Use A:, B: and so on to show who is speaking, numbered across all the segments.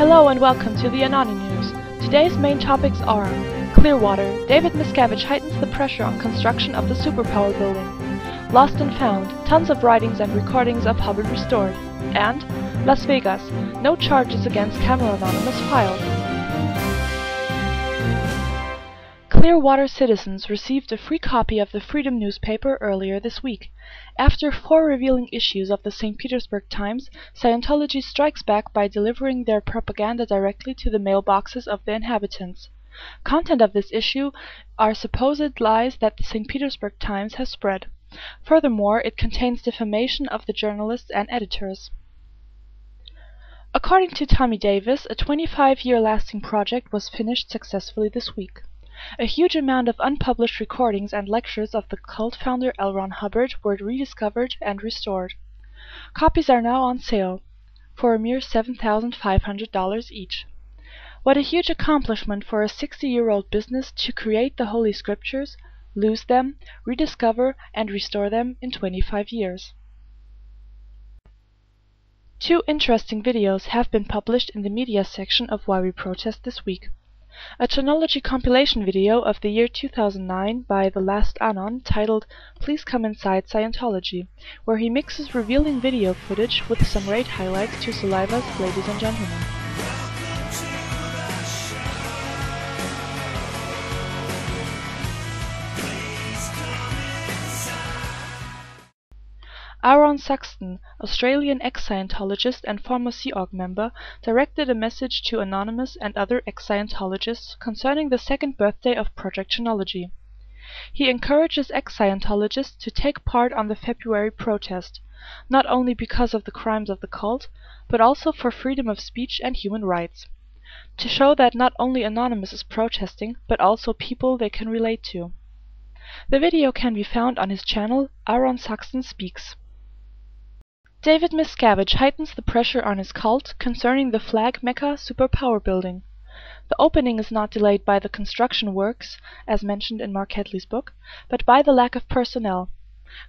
A: Hello and welcome to the AnonyNews. Today's main topics are Clearwater, David Miscavige heightens the pressure on construction of the Superpower building. Lost and found, tons of writings and recordings of Hubbard restored. And Las Vegas, no charges against Camera Anonymous filed. Clearwater citizens received a free copy of the Freedom newspaper earlier this week. After 4 revealing issues of the St. Petersburg Times, Scientology strikes back by delivering their propaganda directly to the mailboxes of the inhabitants. Content of this issue are supposed lies that the St. Petersburg Times has spread. Furthermore, it contains defamation of the journalists and editors. According to Tommy Davis, a 25-year lasting project was finished successfully this week. A huge amount of unpublished recordings and lectures of the cult founder L. Ron Hubbard were rediscovered and restored. Copies are now on sale for a mere $7,500 each. What a huge accomplishment for a 60-year-old business to create the Holy Scriptures, lose them, rediscover, and restore them in 25 years. 2 interesting videos have been published in the media section of Why We Protest this week. A Chronology compilation video of the year 2009 by The Last Anon titled Please Come Inside Scientology, where he mixes revealing video footage with some raid highlights to Saliva's Ladies and Gentlemen. Aaron Saxton, Australian ex-Scientologist and former Sea Org member, directed a message to Anonymous and other ex-Scientologists concerning the 2nd birthday of Project Chronology. He encourages ex-Scientologists to take part on the February protest, not only because of the crimes of the cult, but also for freedom of speech and human rights. To show that not only Anonymous is protesting, but also people they can relate to. The video can be found on his channel, Aaron Saxton Speaks. David Miscavige heightens the pressure on his cult concerning the Flag Mecca Superpower building. The opening is not delayed by the construction works, as mentioned in Mark Hedley's book, but by the lack of personnel.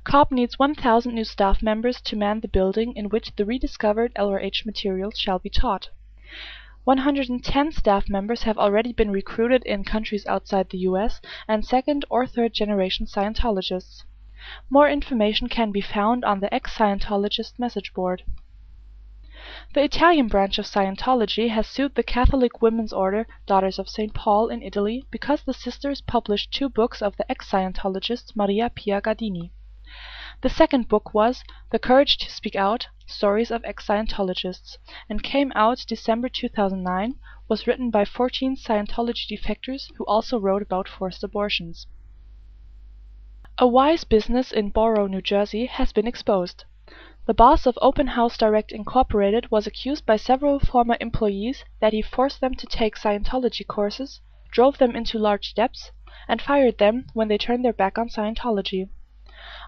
A: COP needs 1,000 new staff members to man the building in which the rediscovered LRH materials shall be taught. 110 staff members have already been recruited in countries outside the US and 2nd or 3rd generation Scientologists. More information can be found on the ex-Scientologist message board. The Italian branch of Scientology has sued the Catholic women's order Daughters of St. Paul in Italy because the sisters published 2 books of the ex-Scientologist Maria Pia Gardini. The 2nd book was The Courage to Speak Out, Stories of Ex-Scientologists, and came out December 2009, was written by 14 Scientology defectors who also wrote about forced abortions. A wise business in Borough, New Jersey has been exposed. The boss of Open House Direct Incorporated was accused by several former employees that he forced them to take Scientology courses, drove them into large debts, and fired them when they turned their back on Scientology.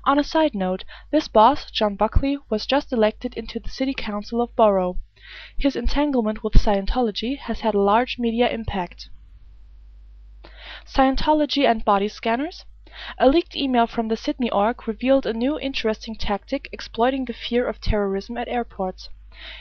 A: On a side note, this boss, John Buckley, was just elected into the City Council of Borough. His entanglement with Scientology has had a large media impact. Scientology and body scanners? A leaked email from the Sydney org revealed a new interesting tactic exploiting the fear of terrorism at airports.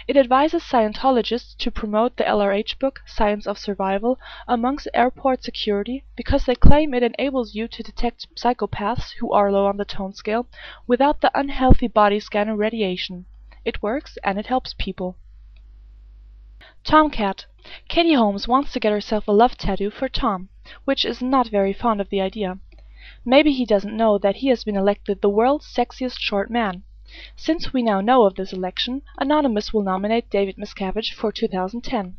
A: It advises Scientologists to promote the LRH book, Science of Survival, amongst airport security because they claim it enables you to detect psychopaths who are low on the tone scale without the unhealthy body scanner radiation. It works and it helps people. Tomcat. Katie Holmes wants to get herself a love tattoo for Tom, which is not very fond of the idea. Maybe he doesn't know that he has been elected the world's sexiest short man. Since we now know of this election, Anonymous will nominate David Miscavige for 2010.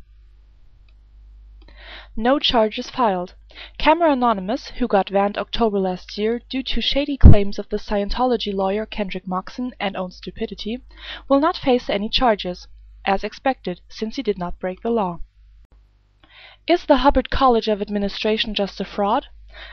A: No charges filed. Camera Anonymous, who got banned October last year due to shady claims of the Scientology lawyer Kendrick Moxon and own stupidity, will not face any charges, as expected, since he did not break the law. Is the Hubbard College of Administration just a fraud?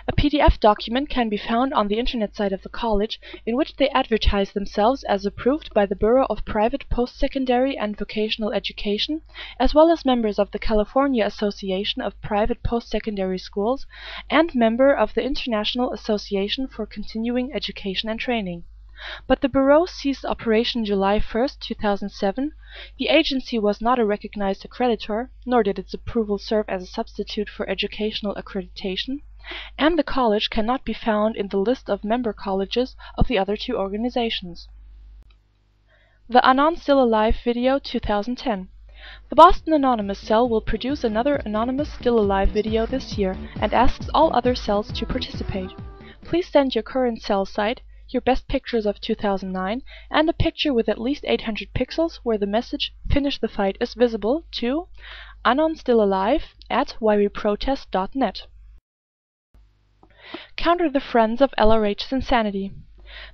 A: A PDF document can be found on the internet site of the college, in which they advertise themselves as approved by the Bureau of Private Post-Secondary and Vocational Education, as well as members of the California Association of Private Post-Secondary Schools, and member of the International Association for Continuing Education and Training. but the Bureau ceased operation July 1, 2007. The agency was not a recognized accreditor, nor did its approval serve as a substitute for educational accreditation, and the college cannot be found in the list of member colleges of the other two organizations. The Anon Still Alive video 2010. The Boston Anonymous cell will produce another Anonymous Still Alive video this year and asks all other cells to participate. Please send your current cell site, your best pictures of 2009, and a picture with at least 800 pixels where the message "Finish the fight" is visible to anonstillalive@whyweprotest.net. Counter the Friends of LRH's Insanity.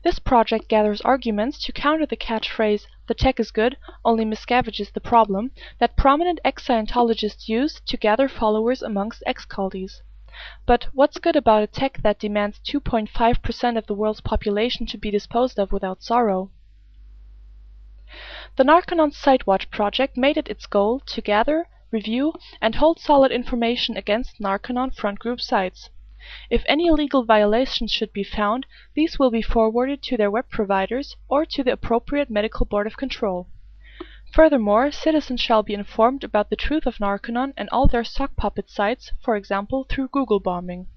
A: This project gathers arguments to counter the catchphrase "the tech is good, only Miscavige is the problem" that prominent ex-Scientologists use to gather followers amongst ex-culties. But what's good about a tech that demands 2.5% of the world's population to be disposed of without sorrow? The Narconon Sitewatch project made it its goal to gather, review, and hold solid information against Narconon front group sites. If any legal violations should be found, these will be forwarded to their web providers or to the appropriate medical board of control. Furthermore, citizens shall be informed about the truth of Narconon and all their sock puppet sites, for example through Google bombing.